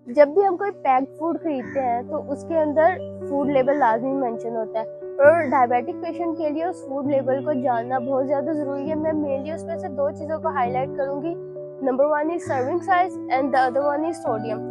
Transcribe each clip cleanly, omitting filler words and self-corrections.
जब भी हम कोई पैक्ड फूड खरीदते हैं तो उसके अंदर फूड लेबल लाजमी मेंशन होता है, और डायबिटिक पेशेंट के लिए उस फूड लेबल को जानना बहुत ज़्यादा ज़रूरी है। मैं मेनली उसमें से दो चीज़ों को हाईलाइट करूँगी। Number one is serving size and the other one is sodium.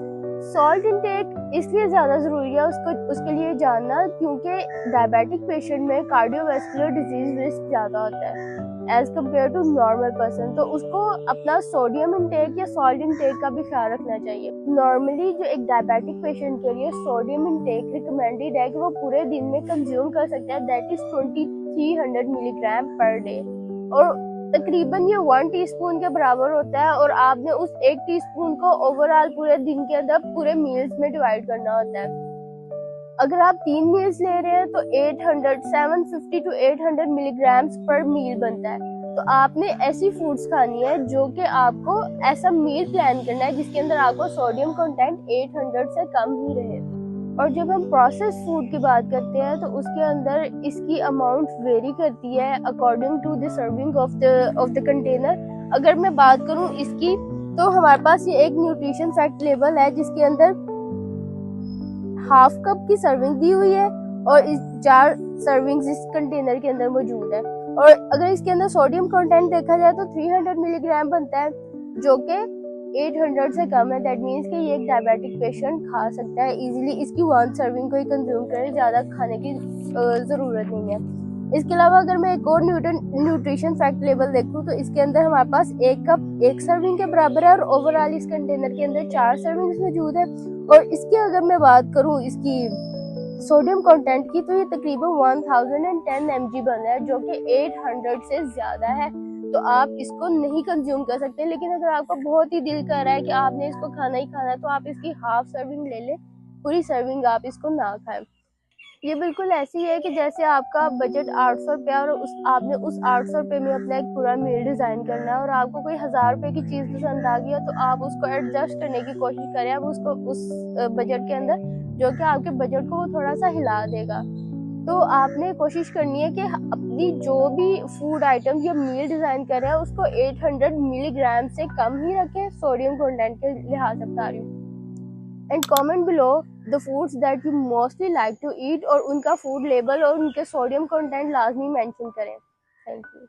Salt intake इसलिए ज़्यादा ज़रूरी है उसके लिए जानना, क्योंकि डायबिटिक पेशेंट में कार्डियोवैस्कुलर डिजीज रिस्क ज़्यादा होता है as compare to normal person. तो उसको अपना सोडियम इंटेक या सॉल्ट इंटेक का भी ख्याल रखना चाहिए। नॉर्मली जो एक डायबिटिक पेशेंट के लिए सोडियम इंटेक रिकमेंडेड है कि वो पूरे दिन में कंज्यूम कर सकता है, that is 2300 milligram per day, और तकरीबन ये 1 टीस्पून के बराबर होता है। और आपने उस 1 टीस्पून को ओवरऑल पूरे दिन के अंदर पूरे मील्स में डिवाइड करना होता है। अगर आप 3 मील्स ले रहे हैं तो 750 टू 800 मिलीग्राम्स पर मील बनता है। तो आपने ऐसी फूड्स खानी है जो कि आपको ऐसा मील प्लान करना है जिसके अंदर आपको सोडियम कंटेंट 800 से कम ही रहे। और जब हम प्रोसेस फूड की बात करते हैं तो उसके अंदर इसकी अमाउंट वेरी करती है according to the serving of the container. अगर मैं बात करूं इसकी, तो हमारे पास ये एक न्यूट्रिशन फैक्ट लेबल है जिसके अंदर हाफ कप की सर्विंग दी हुई है और इस 4 सर्विंग्स इस कंटेनर के अंदर मौजूद है। और अगर इसके अंदर सोडियम कंटेंट देखा जाए तो 300 मिलीग्राम बनता है, जो कि 800 से कम है। दैट मीन्स कि ये एक डायबिटिक पेशेंट खा सकता है इजीली। इसकी 1 सर्विंग को ही कंज्यूम करें, ज़्यादा खाने की ज़रूरत नहीं है। इसके अलावा अगर मैं एक और न्यूट्रिशन फैक्ट लेबल देखूँ तो इसके अंदर हमारे पास 1 कप 1 सर्विंग के बराबर है, और ओवरऑल इस कंटेनर के अंदर 4 सर्विंग्स मौजूद है। और इसकी अगर मैं बात करूँ इसकी सोडियम कंटेंट की, तो ये तकरीबन 1010 mg बन रहा है, जो कि 800 से ज़्यादा है। तो आप इसको नहीं कंज्यूम कर सकते। लेकिन अगर आपका बहुत ही दिल कर रहा है कि आपने इसको खाना ही खाना है तो आप इसकी हाफ सर्विंग ले लें, पूरी सर्विंग आप इसको ना खाएं। ये बिल्कुल ऐसी है कि जैसे आपका बजट 800 रुपया और आपने उस 800 रुपये में अपना एक पूरा मील डिज़ाइन करना है, और आपको कोई 1000 रुपये की चीज़ पसंद आ गई है तो आप उसको एडजस्ट करने की कोशिश करें अब उसको उस बजट के अंदर, जो कि आपके बजट को वो थोड़ा सा हिला देगा। तो आपने कोशिश करनी है कि अपनी जो भी फूड आइटम या मील डिज़ाइन कर रहे हैं उसको 800 मिलीग्राम से कम ही रखें, सोडियम कंटेंट के लिहाज से बता रही हूँ। And comment below the foods that you mostly like to eat, और उनका फूड लेबल और उनके सोडियम कंटेंट लाजमी मेंशन करें। Thank you.